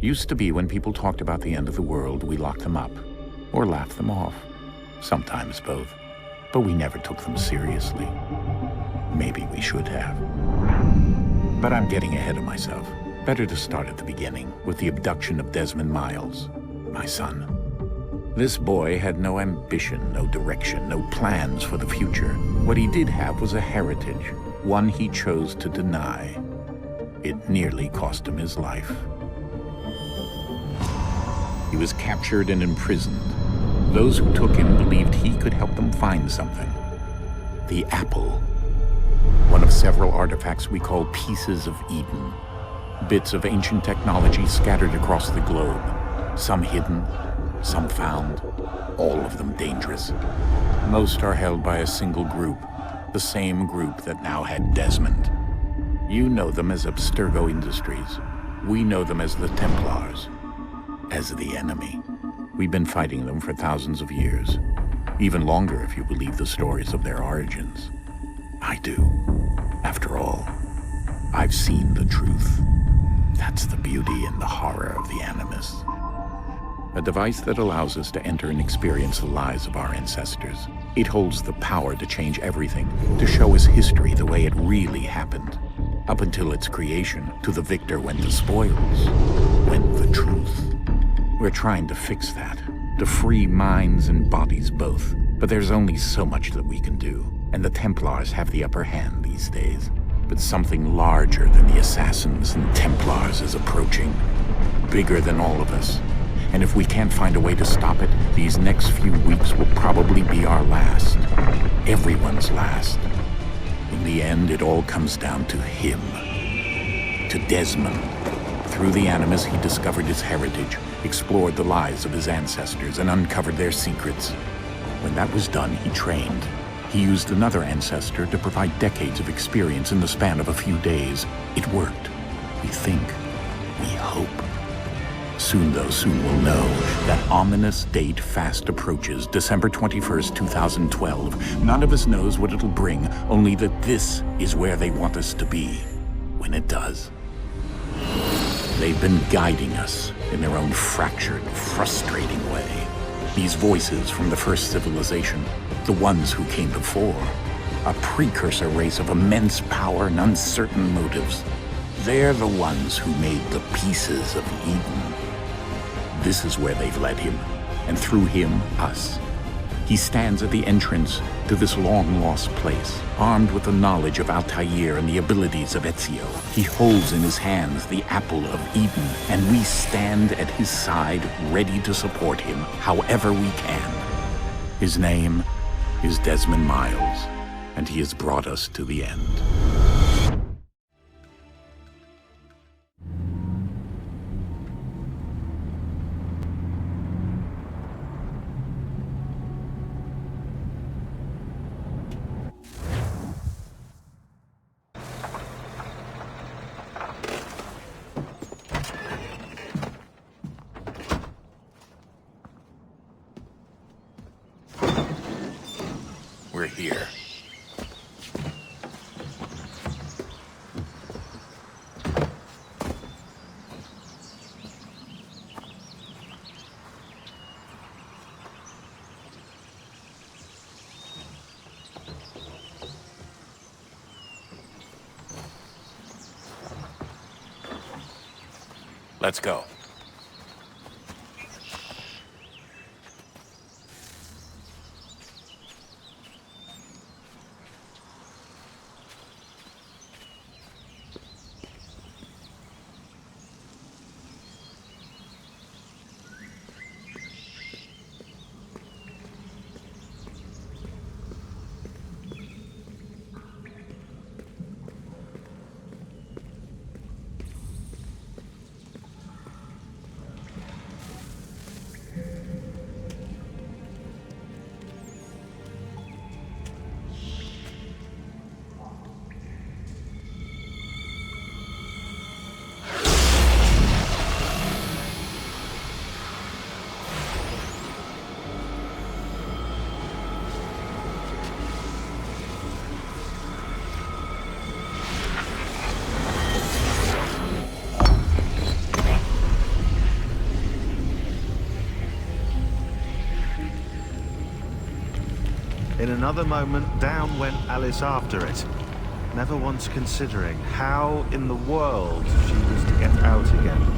Used to be when people talked about the end of the world, we locked them up, or laughed them off. Sometimes both. But we never took them seriously. Maybe we should have. But I'm getting ahead of myself. Better to start at the beginning, with the abduction of Desmond Miles, my son. This boy had no ambition, no direction, no plans for the future. What he did have was a heritage, one he chose to deny. It nearly cost him his life. He was captured and imprisoned. Those who took him believed he could help them find something. The apple. One of several artifacts we call pieces of Eden. Bits of ancient technology scattered across the globe. Some hidden, some found, all of them dangerous. Most are held by a single group, the same group that now had Desmond. You know them as Abstergo Industries. We know them as the Templars, as the enemy. We've been fighting them for thousands of years, even longer if you believe the stories of their origins. I do. After all, I've seen the truth. That's the beauty and the horror of the Animus. A device that allows us to enter and experience the lives of our ancestors. It holds the power to change everything, to show us history the way it really happened. Up until its creation, to the victor went the spoils, went the truth. We're trying to fix that, to free minds and bodies both. But there's only so much that we can do, and the Templars have the upper hand these days. But something larger than the Assassins and Templars is approaching, bigger than all of us. And if we can't find a way to stop it, these next few weeks will probably be our last. Everyone's last. In the end, it all comes down to him. To Desmond. Through the Animus, he discovered his heritage, explored the lives of his ancestors, and uncovered their secrets. When that was done, he trained. He used another ancestor to provide decades of experience in the span of a few days. It worked. We think. We hope. Soon we'll know. That ominous date fast approaches, December 21st, 2012. None of us knows what it'll bring, only that this is where they want us to be, when it does. They've been guiding us in their own fractured, frustrating way. These voices from the first civilization, the ones who came before, a precursor race of immense power and uncertain motives. They're the ones who made the pieces of Eden. This is where they've led him, and through him, us. He stands at the entrance to this long-lost place, armed with the knowledge of Altair and the abilities of Ezio. He holds in his hands the apple of Eden, and we stand at his side, ready to support him however we can. His name is Desmond Miles, and he has brought us to the end. We're here. Let's go. In another moment, down went Alice after it, never once considering how in the world she was to get out again.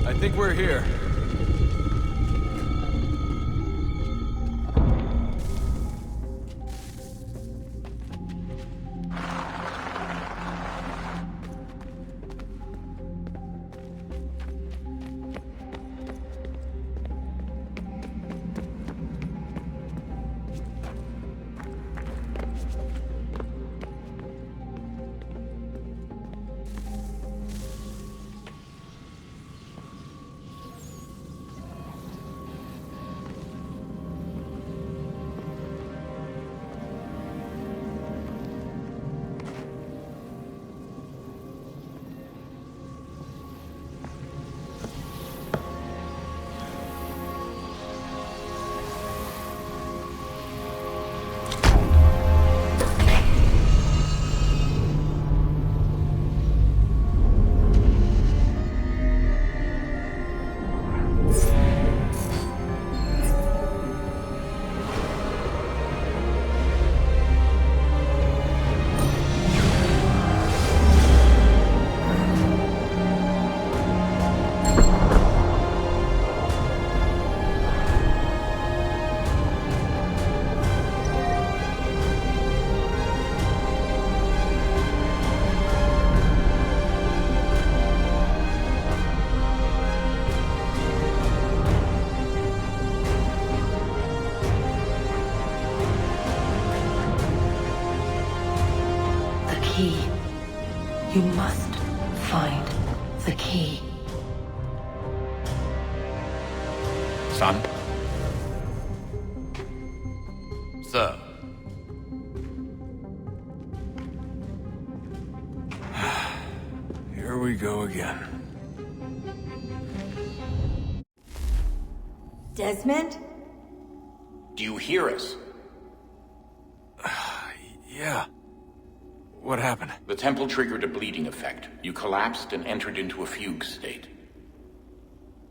I think we're here. Key. You must find the key. Son? Sir. Here we go again. Desmond? Do you hear us? Yeah. What happened? The temple triggered a bleeding effect. You collapsed and entered into a fugue state.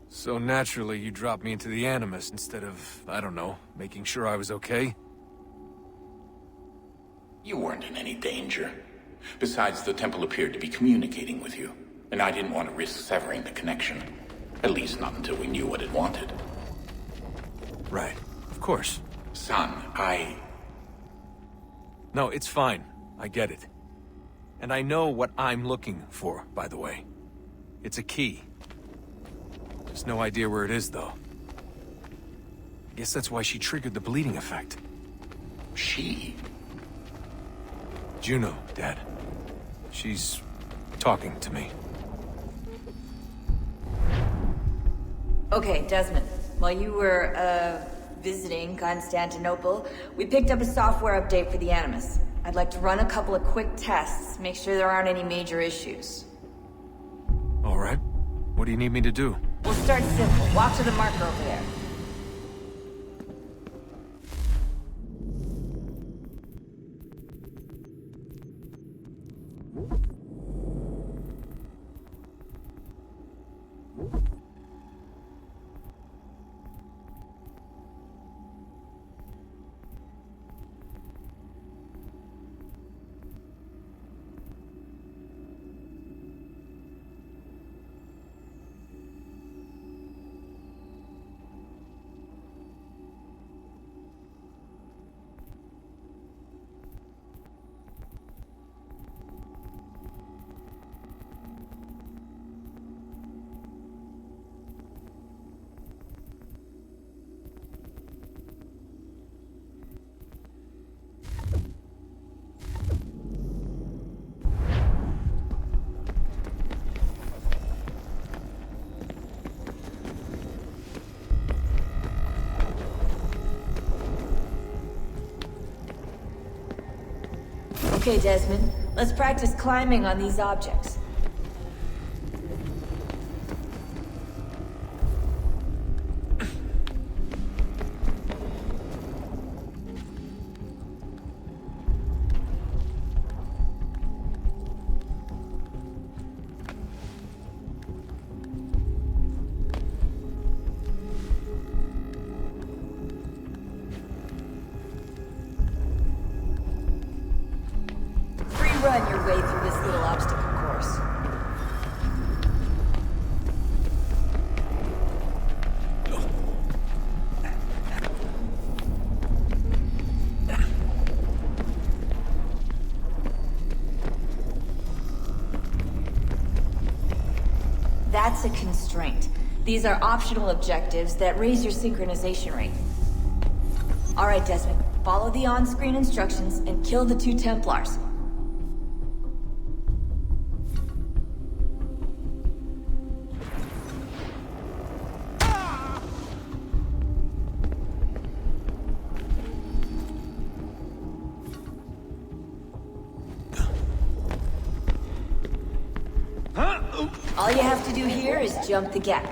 So naturally, you dropped me into the Animus instead of, I don't know, making sure I was okay? You weren't in any danger. Besides, the temple appeared to be communicating with you, and I didn't want to risk severing the connection. At least not until we knew what it wanted. Right. Of course. Son, No, it's fine. I get it. And I know what I'm looking for, by the way. It's a key. Just no idea where it is, though. I guess that's why she triggered the bleeding effect. She? Juno, Dad. She's talking to me. Okay, Desmond. While you were, visiting Constantinople, we picked up a software update for the Animus. I'd like to run a couple of quick tests, make sure there aren't any major issues. All right. What do you need me to do? We'll start simple. Walk to the marker over there. Okay, Desmond. Let's practice climbing on these objects. Run your way through this little obstacle course. That's a constraint. These are optional objectives that raise your synchronization rate. Alright, Desmond. Follow the on-screen instructions and kill the 2 Templars. All you have to do here is jump the gap.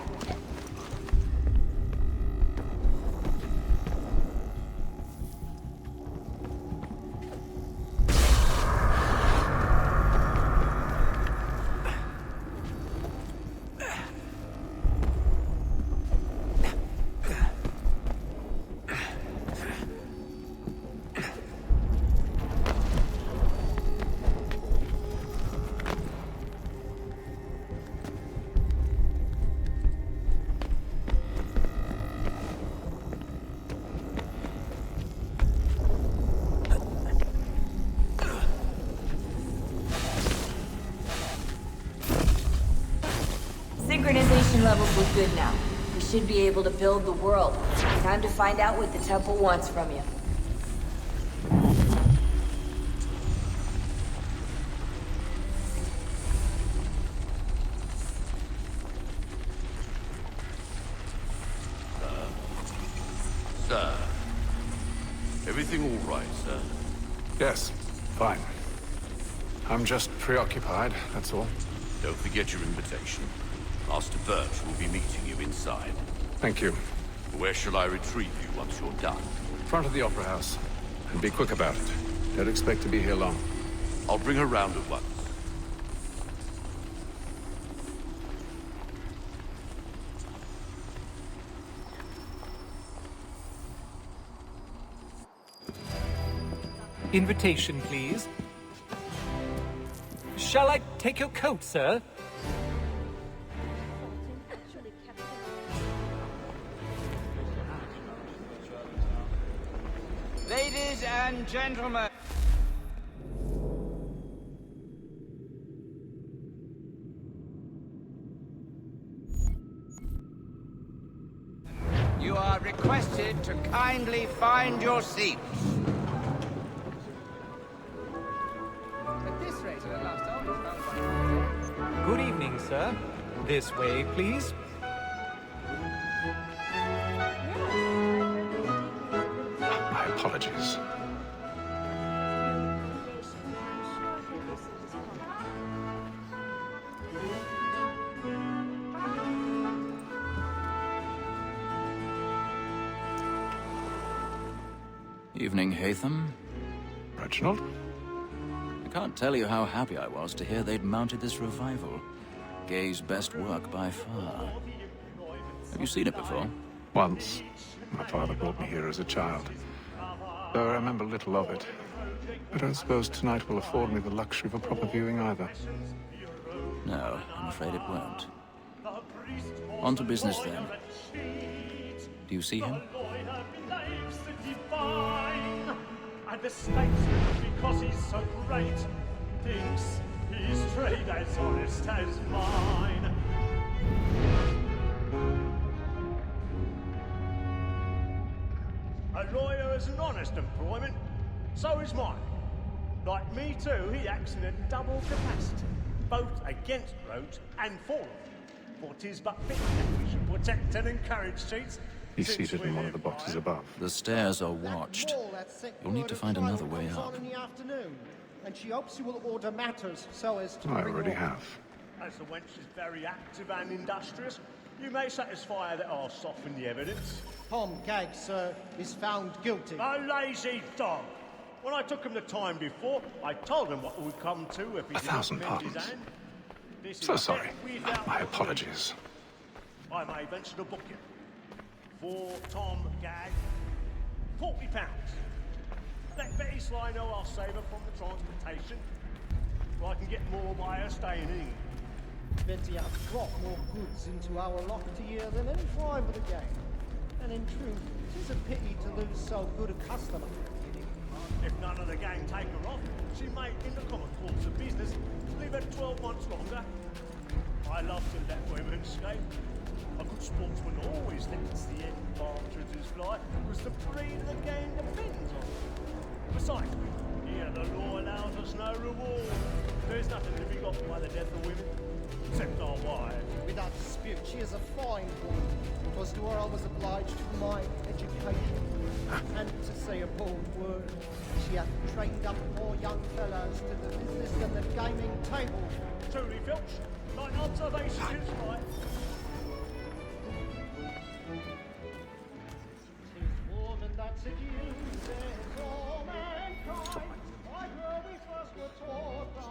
Synchronization levels look good now. We should be able to build the world. Time to find out what the temple wants from you. Sir. Everything all right, sir? Yes, fine. I'm just preoccupied, that's all. Don't forget your invitation. Master Birch will be meeting you inside. Thank you. Where shall I retrieve you once you're done? Front of the Opera House. And be quick about it. Don't expect to be here long. I'll bring her round at once. Invitation, please. Shall I take your coat, sir? Ladies and gentlemen. You are requested to kindly find your seats. At this rate, it'll last almost. Good evening, sir. This way, please. My apologies. Evening, Haytham. Reginald? I can't tell you how happy I was to hear they'd mounted this revival. Gay's best work by far. Have you seen it before? Once. My father brought me here as a child. Though I remember little of it. I don't suppose tonight will afford me the luxury of a proper viewing either. No, I'm afraid it won't. On to business then. Do you see him? And the statesman, because he's so great, thinks his trade as honest as mine. A lawyer is an honest employment, so is mine. Like me too, he acts in a double capacity, both against roads and for them. For 'tis but fit that we should protect and encourage cheats. He's seated in one of the boxes above. The stairs are watched. You'll need to find another way up. and she hopes you will order matters so as to I bring already on. have. As the wench is very active and industrious, you may satisfy her that I'll soften the evidence. Tom Gag, sir, is found guilty. A lazy dog! When I took him the time before, I told him what would come to if he did not 1,000 bend his pardons. hand. This is So a sorry. bet without My a apologies. I may venture to book you. For Tom Gag, £40. Let Betty Sly know I'll save her from the transportation, or I can get more by her staying in. Betty has brought more goods into our locked year than any driver of the game. And in truth, 'tis a pity to lose so good a customer. If none of the gang take her off, she may, in the common course of business, leave her 12 months longer. I love to let women escape. A good sportsman always lets the end partridges fly, because the breed of the game depends on it. Besides, here the law allows us no reward. There's nothing to be got by the death of women, except our wives. Without dispute, she is a fine woman. It was to her I was obliged to my education. And to say a bold word, she hath trained up more young fellows to the business than the gaming table. Truly, Filch, thine observation is right. 'Tis woman that seduces all mankind. By her we first were taught the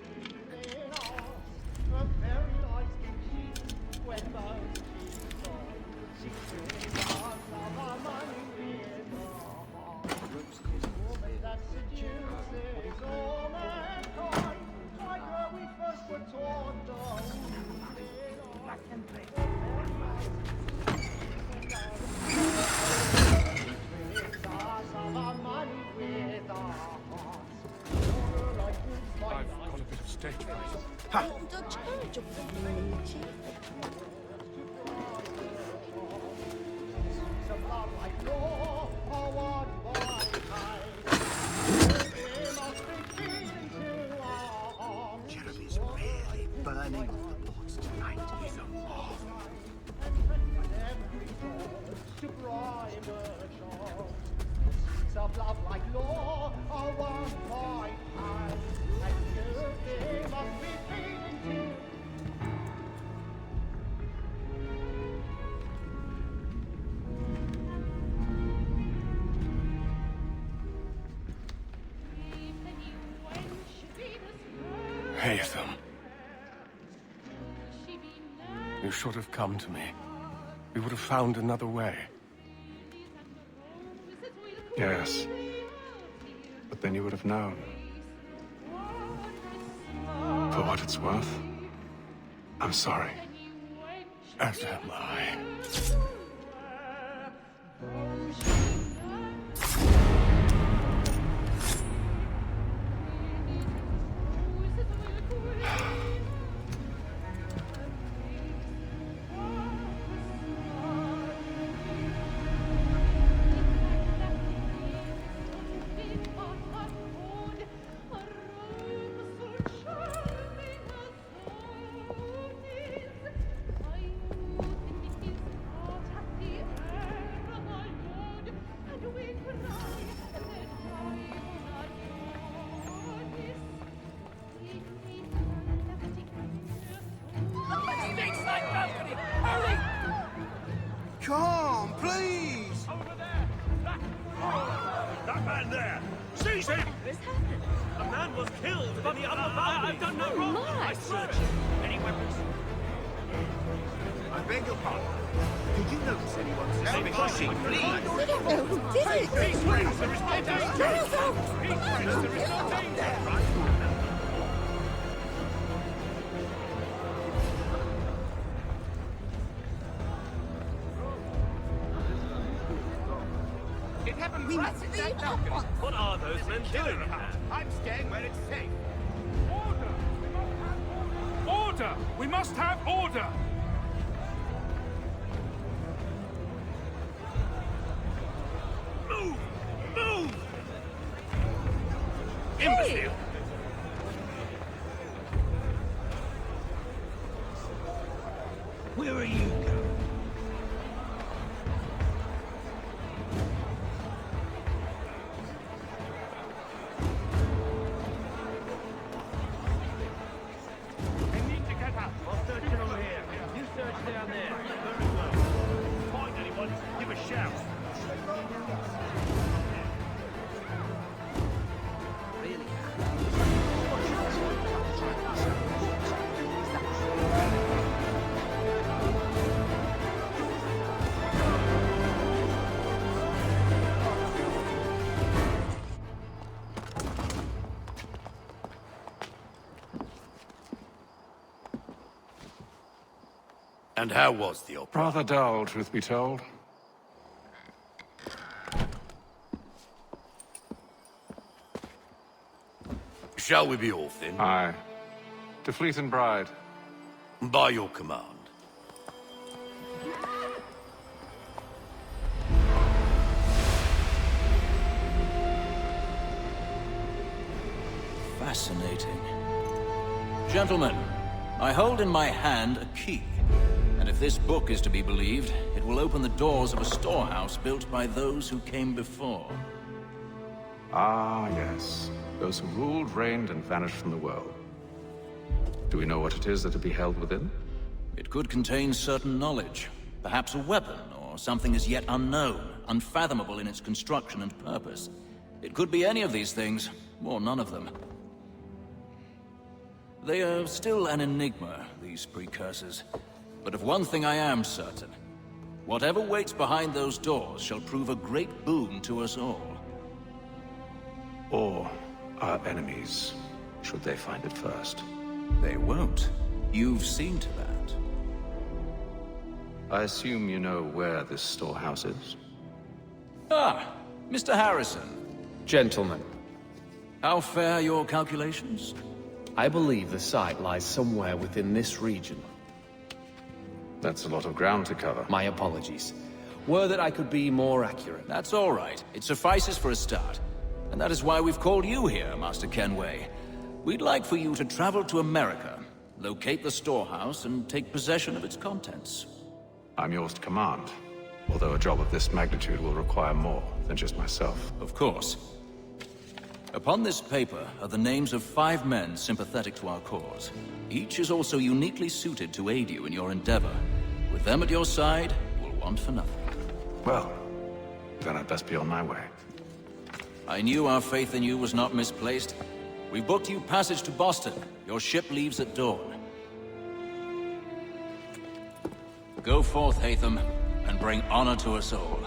women are. A very nice she, when most she's on. She brings us love our money with her heart. 'Tis woman that seduces all mankind. By her we first were taught the women are. I've got a bit of stage fright. Jeremy's really burning off the boards tonight. He's a moth. Of love like law are one by hand, and you must be feeling too. Haytham. You should have come to me. We would have found another way. Yes. But then you would have known. For what it's worth, I'm sorry. As am I. Come, please! Over there! That man there! Seize him! What's happened? A man was killed in the other balcony. I've done no wrong. I swear it. Any weapons? I beg your pardon. Did you notice anyone? Stop pushing, please! I don't know who did it. Please, friends, there is no danger! Please, friends, there is no danger! It happened right at that balcony. What are those men doing? I'm staying where it's safe. Order! We must have order! Move! Move! Imbecile! Where are you going? down there. Find anyone, give a shout. And how was the opera? Rather dull, truth be told. Shall we be off then? Aye. To Fleet and Bride. By your command. Fascinating. Gentlemen, I hold in my hand a key. And if this book is to be believed, it will open the doors of a storehouse built by those who came before. Ah, yes. Those who ruled, reigned, and vanished from the world. Do we know what it is that to be held within? It could contain certain knowledge. Perhaps a weapon, or something as yet unknown, unfathomable in its construction and purpose. It could be any of these things, or none of them. They are still an enigma, these precursors. But of one thing I am certain. Whatever waits behind those doors shall prove a great boon to us all. Or our enemies, should they find it first. They won't. You've seen to that. I assume you know where this storehouse is? Ah, Mr. Harrison. Gentlemen, How fare your calculations? I believe the site lies somewhere within this region. That's a lot of ground to cover. My apologies. Were that I could be more accurate. That's all right. It suffices for a start. And that is why we've called you here, Master Kenway. We'd like for you to travel to America, locate the storehouse, and take possession of its contents. I'm yours to command. Although a job of this magnitude will require more than just myself. Of course. Upon this paper are the names of 5 men sympathetic to our cause. Each is also uniquely suited to aid you in your endeavor. With them at your side, you will want for nothing. Well, then I'd best be on my way. I knew our faith in you was not misplaced. We booked you passage to Boston. Your ship leaves at dawn. Go forth, Haytham, and bring honor to us all.